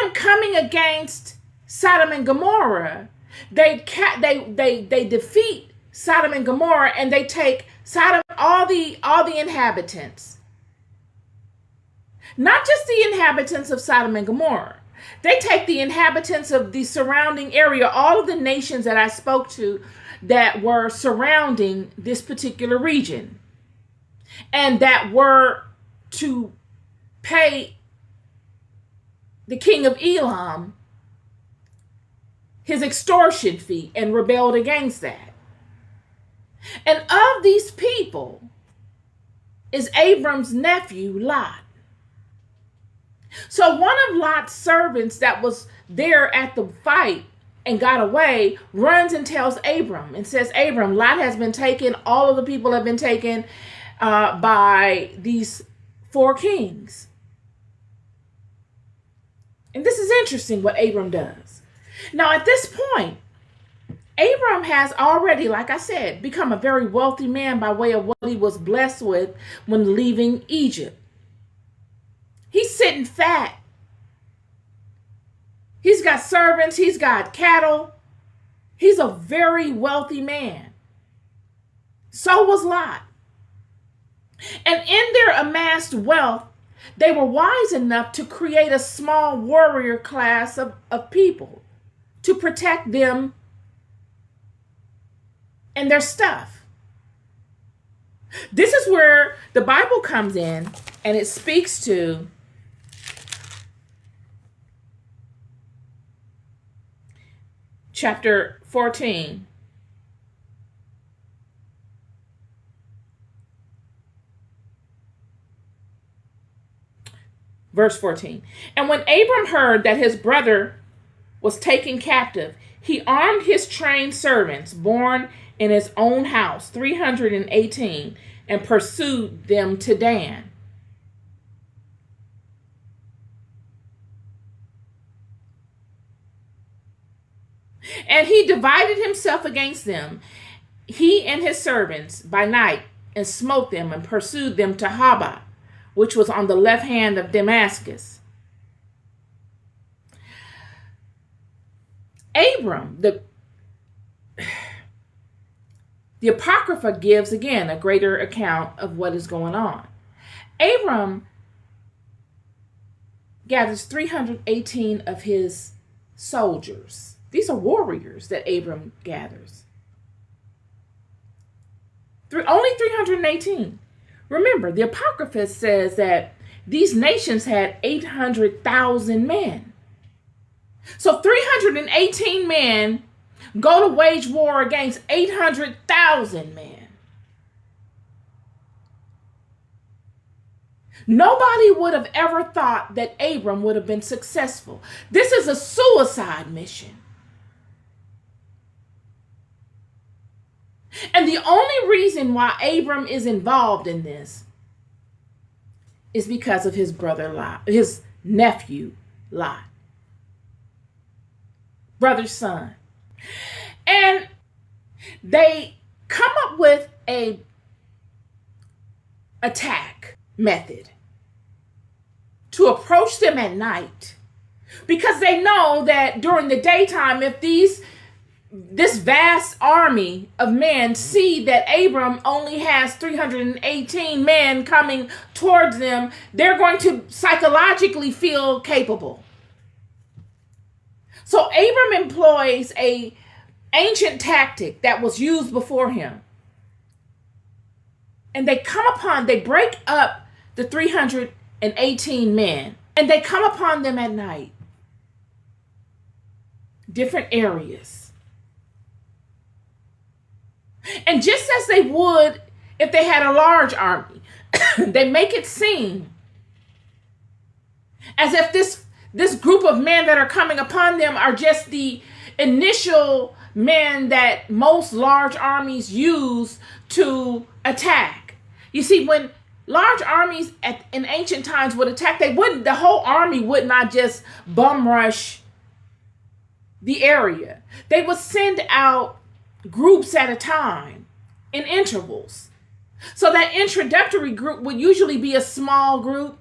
them coming against Sodom and Gomorrah, they defeat Sodom and Gomorrah, and they take Sodom, all the inhabitants. Not just the inhabitants of Sodom and Gomorrah. They take the inhabitants of the surrounding area, all of the nations that I spoke to that were surrounding this particular region, and that were to pay the king of Elam his extortion fee, and rebelled against that. And of these people is Abram's nephew, Lot. So one of Lot's servants that was there at the fight and got away runs and tells Abram and says, Abram, Lot has been taken. All of the people have been taken by these 4 kings. And this is interesting what Abram does. Now, at this point, Abram has already, like I said, become a very wealthy man by way of what he was blessed with when leaving Egypt. He's sitting fat. He's got servants. He's got cattle. He's a very wealthy man. So was Lot. And in their amassed wealth, they were wise enough to create a small warrior class of people to protect them and their stuff. This is where the Bible comes in, and it speaks to chapter 14. Verse 14. And when Abram heard that his brother was taken captive, he armed his trained servants born in his own house, 318, and pursued them to Dan. And he divided himself against them, he and his servants, by night, and smote them and pursued them to Hobah, which was on the left hand of Damascus. Abram, the Apocrypha gives again a greater account of what is going on. Abram gathers 318 of his soldiers. These are warriors that Abram gathers. Only 318. Remember, the Apocrypha says that these nations had 800,000 men. So 318 men go to wage war against 800,000 men. Nobody would have ever thought that Abram would have been successful. This is a suicide mission. And the only reason why Abram is involved in this is because of his brother Lot, his nephew Lot. Brother's son. And they come up with a attack method to approach them at night, because they know that during the daytime, if this vast army of men see that Abram only has 318 men coming towards them, they're going to psychologically feel capable. So Abram employs an ancient tactic that was used before him. And they break up the 318 men, and they come upon them at night. Different areas. And just as they would if they had a large army, they make it seem as if this group of men that are coming upon them are just the initial men that most large armies use to attack. You see, when large armies in ancient times would attack, the whole army would not just bum rush the area. They would send out groups at a time in intervals. So that introductory group would usually be a small group.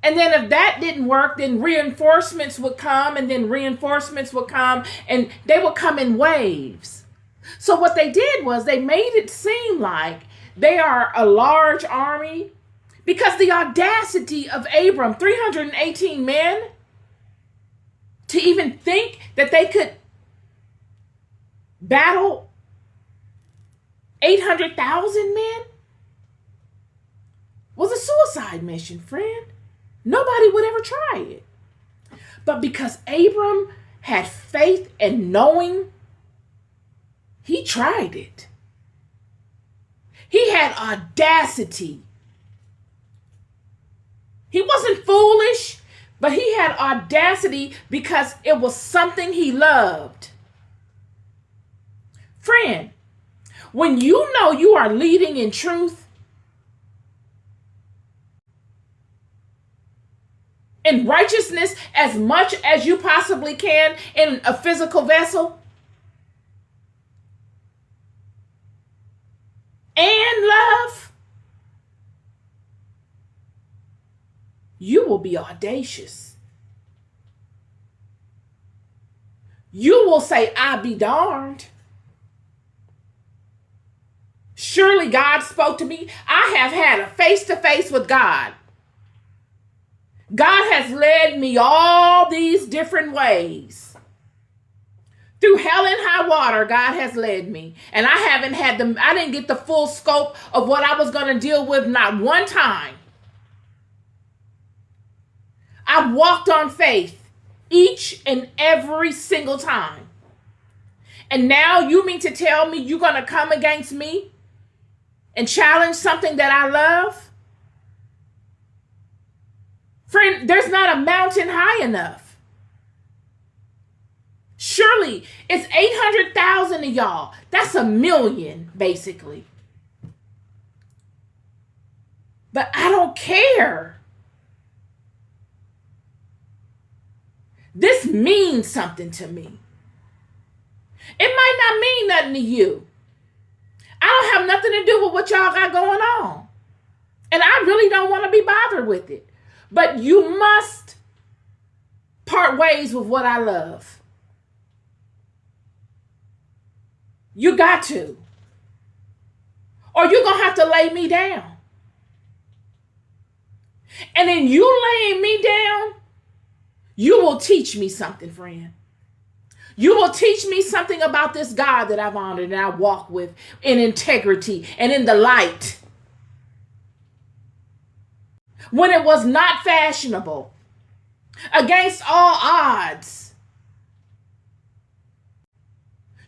And then if that didn't work, then reinforcements would come, and then reinforcements would come, and they would come in waves. So what they did was they made it seem like they are a large army, because the audacity of Abram, 318 men, to even think that they could battle 800,000 men was a suicide mission, friend. Nobody would ever try it. But because Abram had faith and knowing, he tried it. He had audacity. He wasn't foolish, but he had audacity because it was something he loved. Friend, when you know you are leading in truth, in righteousness as much as you possibly can in a physical vessel, and love, you will be audacious. You will say, I be darned. Surely God spoke to me. I have had a face-to-face with God. God has led me all these different ways. Through hell and high water, God has led me. And I didn't get the full scope of what I was going to deal with not one time. I walked on faith each and every single time. And now you mean to tell me you're going to come against me and challenge something that I love? Friend, there's not a mountain high enough. Surely it's 800,000 of y'all. That's 1 million, basically. But I don't care. This means something to me. It might not mean nothing to you. I don't have nothing to do with what y'all got going on. And I really don't want to be bothered with it. But you must part ways with what I love. You got to. Or you're going to have to lay me down. And in you laying me down, you will teach me something, friend. You will teach me something about this God that I've honored and I walk with in integrity and in the light. When it was not fashionable, against all odds.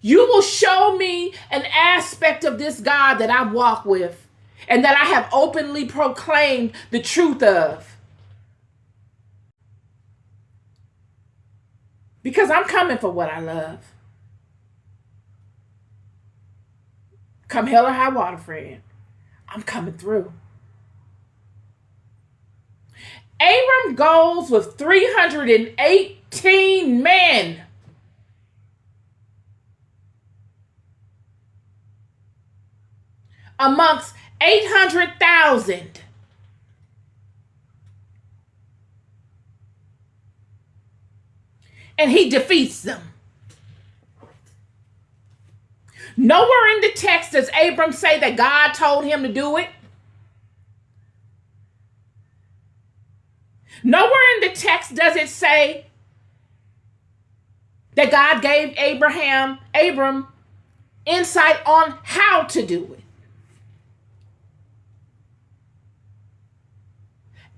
You will show me an aspect of this God that I walk with and that I have openly proclaimed the truth of. Because I'm coming for what I love. Come hell or high water, friend. I'm coming through. Abram goes with 318 men. Amongst 800,000. And he defeats them. Nowhere in the text does Abram say that God told him to do it. Nowhere in the text does it say that God gave Abram insight on how to do it.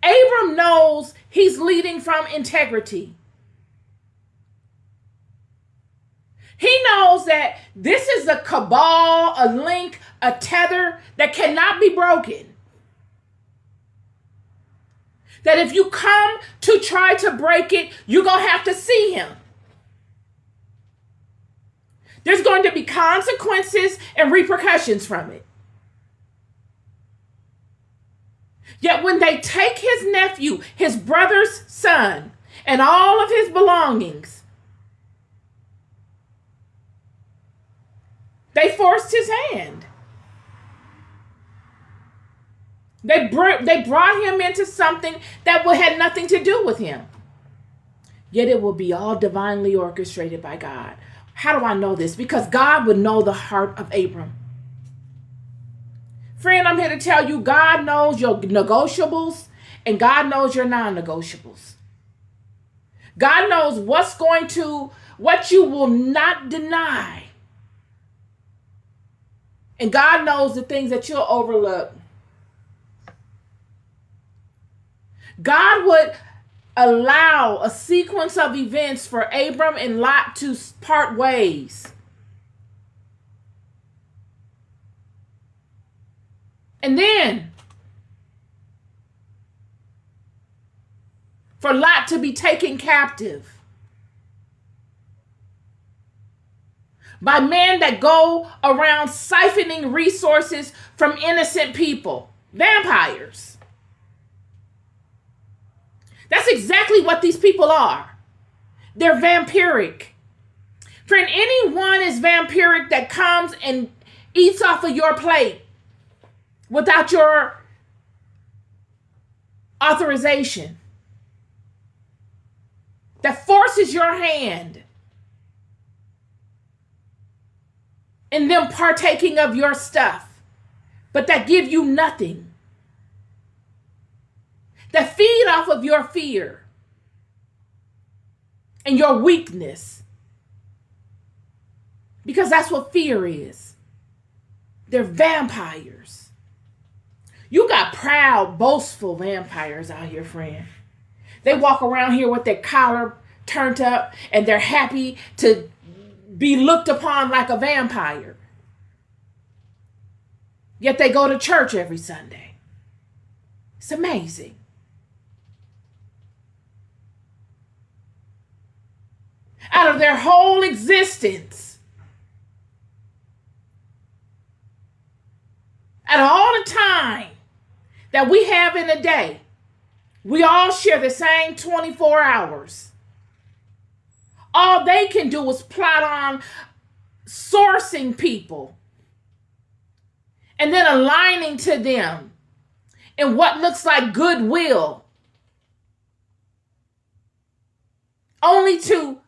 Abram knows he's leading from integrity. He knows that this is a cabal, a link, a tether that cannot be broken. That if you come to try to break it, you're going to have to see him. There's going to be consequences and repercussions from it. Yet when they take his nephew, his brother's son, and all of his belongings, they forced his hand. They brought him into something that had nothing to do with him. Yet it will be all divinely orchestrated by God. How do I know this? Because God would know the heart of Abram. Friend, I'm here to tell you, God knows your negotiables and God knows your non-negotiables. God knows what you will not deny. And God knows the things that you'll overlook. God would allow a sequence of events for Abram and Lot to part ways. And then for Lot to be taken captive by men that go around siphoning resources from innocent people, vampires. That's exactly what these people are. They're vampiric. Friend, anyone is vampiric that comes and eats off of your plate without your authorization, that forces your hand in them partaking of your stuff, but that give you nothing, that feed off of your fear and your weakness, because that's what fear is. They're vampires. You got proud, boastful vampires out here, friend. They walk around here with their collar turned up and they're happy to be looked upon like a vampire. Yet they go to church every Sunday. It's amazing. Out of their whole existence, out of all the time that we have in a day, we all share the same 24 hours. All they can do is plot on sourcing people and then aligning to them in what looks like goodwill, only to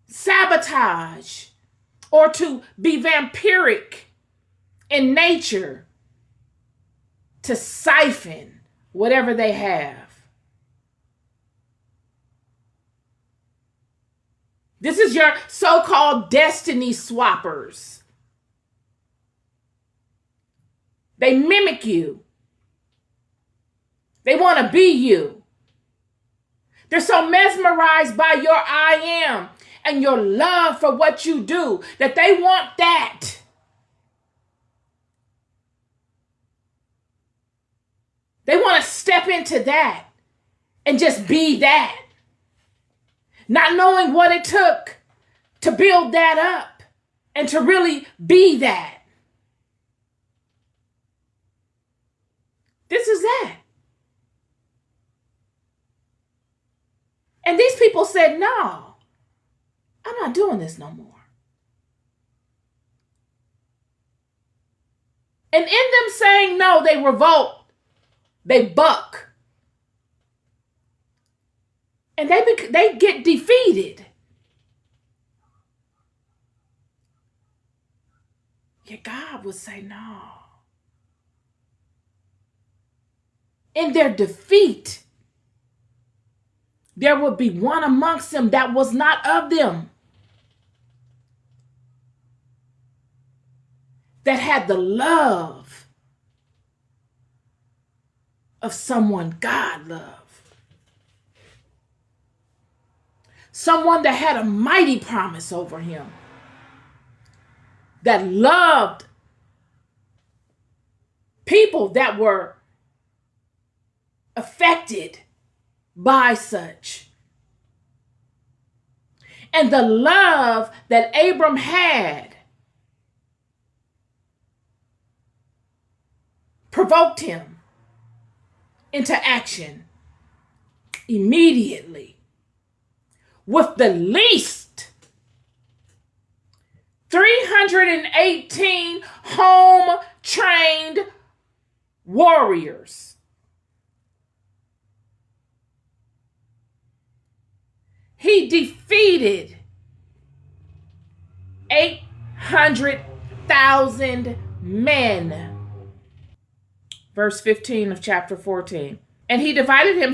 sabotage or to be vampiric in nature, to siphon whatever they have. This is your so-called destiny swappers. They mimic you. They want to be you. They're so mesmerized by your I am and your love for what you do that they want that. They want to step into that and just be that, not knowing what it took to build that up and to really be that. This is that. And these people said, no, I'm not doing this no more. And in them saying no, they revolt. They buck. And they get defeated. Yet God would say no. In their defeat, there would be one amongst them that was not of them, that had the love of someone God loved. Someone that had a mighty promise over him, that loved people that were affected by such. And the love that Abram had provoked him into action immediately, with the least 318 home-trained warriors. He defeated 800,000 men. Verse 15 of chapter 14. And he divided himself